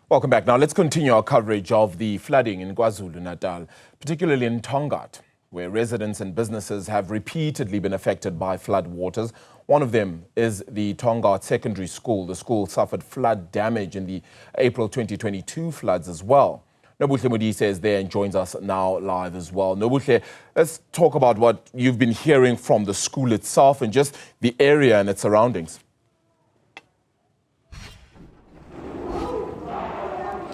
Welcome back. Now let's continue our coverage of the flooding in KwaZulu-Natal, particularly in Tongaat, where residents and businesses have repeatedly been affected by flood waters. One of them is the Tongaat Secondary School. The school suffered flood damage in the April 2022 floods as well. Nobuhle Modise is there and joins us now live as well. Nobuhle, let's talk about what you've been hearing from the school itself and just the area and its surroundings.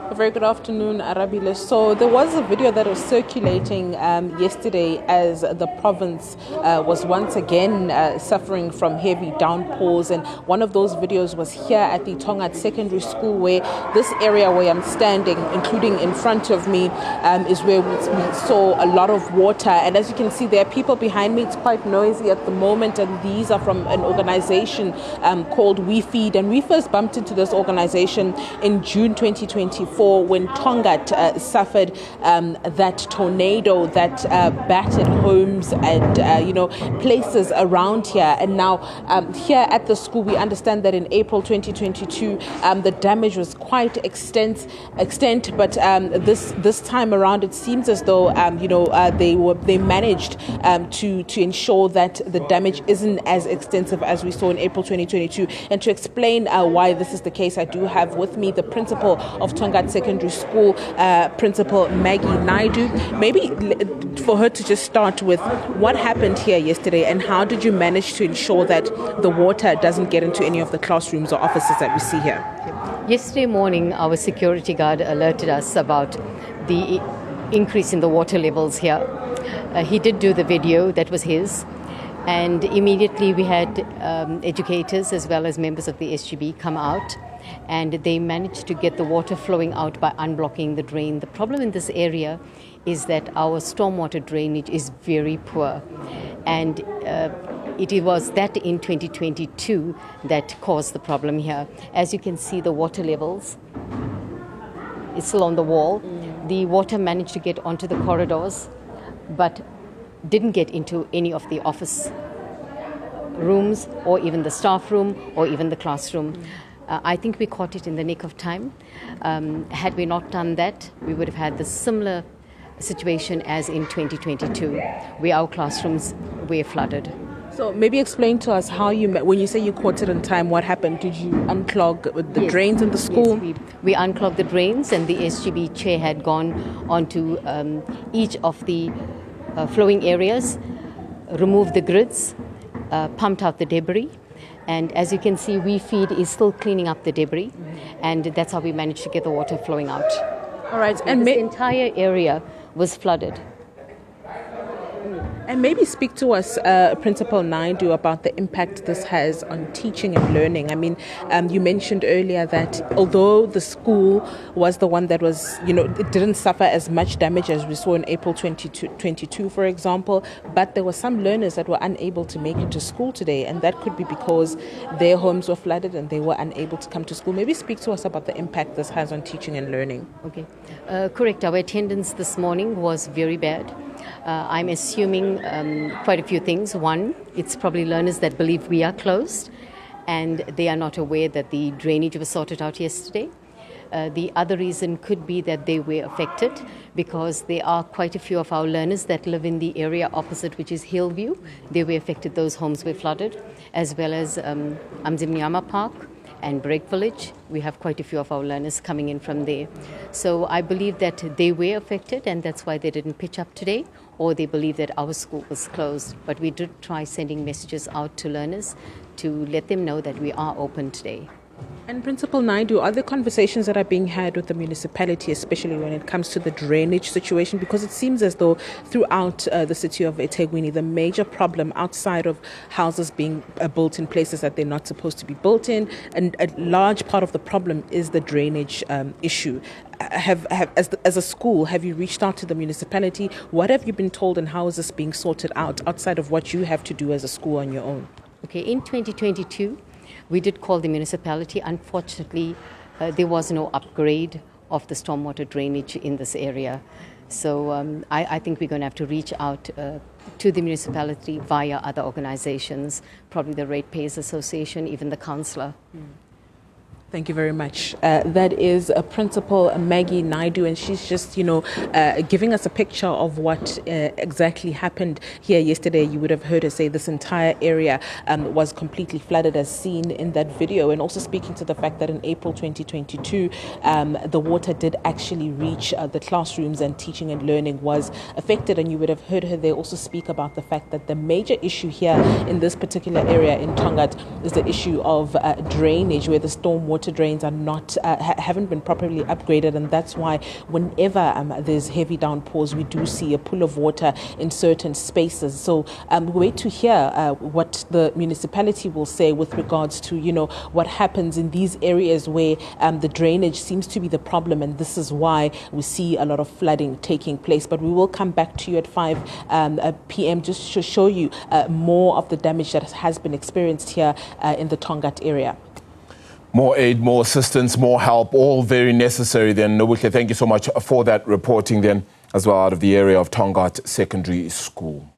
A very good afternoon, Arabile. So there was a video that was circulating yesterday as the province was once again suffering from heavy downpours, and one of those videos was here at the Tongaat Secondary School, where this area where I'm standing, including in front of me, is where we saw a lot of water. And as you can see, there are people behind me. It's quite noisy at the moment, and these are from an organization called We Feed. And we first bumped into this organization in June 2024. When Tongaat suffered that tornado that battered homes and places around here. And now here at the school, we understand that in April 2022 the damage was quite extent, but this time around it seems as though they managed to ensure that the damage isn't as extensive as we saw in April 2022. And to explain why this is the case, I do have with me the principal of Tongaat Secondary School, Principal Maggie Naidu. Maybe for her to just start with what happened here yesterday and how did you manage to ensure that the water doesn't get into any of the classrooms or offices that we see here? Yesterday morning, our security guard alerted us about the increase in the water levels here. He did do the video, that was his. And immediately we had educators as well as members of the SGB come out, and they managed to get the water flowing out by unblocking the drain. The problem in this area is that our stormwater drainage is very poor, and it was that in 2022 that caused the problem here. As you can see, the water levels, it's still on the wall. The water managed to get onto the corridors, but didn't get into any of the office rooms or even the staff room or even the classroom. I think we caught it in the nick of time. Had we not done that, we would have had the similar situation as in 2022, where our classrooms were flooded. So maybe explain to us how when you say you caught it in time, what happened? Did you unclog the drains in the school? Yes, we unclogged the drains, and the SGB chair had gone onto each of the flowing areas, removed the grids, pumped out the debris. And as you can see, We Feed is still cleaning up the debris, and that's how we managed to get the water flowing out. All right, and the entire area was flooded. And maybe speak to us, Principal Naidu, about the impact this has on teaching and learning. I mean, you mentioned earlier that although the school was the one that was, it didn't suffer as much damage as we saw in April 2022, for example, but there were some learners that were unable to make it to school today, and that could be because their homes were flooded and they were unable to come to school. Maybe speak to us about the impact this has on teaching and learning. Okay, correct. Our attendance this morning was very bad. I'm assuming quite a few things. One, it's probably learners that believe we are closed and they are not aware that the drainage was sorted out yesterday. The other reason could be that they were affected because there are quite a few of our learners that live in the area opposite, which is Hillview. They were affected, those homes were flooded, as well as Amzimnyama Park and Break Village. We have quite a few of our learners coming in from there. So I believe that they were affected, and that's why they didn't pitch up today, or they believe that our school was closed. But we did try sending messages out to learners to let them know that we are open today. And Principal Naidu, are there conversations that are being had with the municipality, especially when it comes to the drainage situation? Because it seems as though throughout the city of eThekwini, the major problem outside of houses being built in places that they're not supposed to be built in, and a large part of the problem is the drainage issue. As a school, have you reached out to the municipality? What have you been told, and how is this being sorted out outside of what you have to do as a school on your own? Okay, in 2022, we did call the municipality. Unfortunately, there was no upgrade of the stormwater drainage in this area. So I think we're going to have to reach out to the municipality via other organizations, probably the Ratepayers Association, even the councillor. Thank you very much. That is Principal Maggie Naidu, and she's just, giving us a picture of what exactly happened here yesterday. You would have heard her say this entire area was completely flooded as seen in that video, and also speaking to the fact that in April 2022, the water did actually reach the classrooms and teaching and learning was affected. And you would have heard her there also speak about the fact that the major issue here in this particular area in Tongaat is the issue of drainage, where the storm water drains are not haven't been properly upgraded, and that's why whenever there's heavy downpours, we do see a pool of water in certain spaces. So we wait to hear what the municipality will say with regards to what happens in these areas where the drainage seems to be the problem, and this is why we see a lot of flooding taking place. But we will come back to you at 5 p.m. just to show you more of the damage that has been experienced here in the Tongaat area. More aid, more assistance, more help, all very necessary then. Nobukhle, thank you so much for that reporting then as well out of the area of Tongaat Secondary School.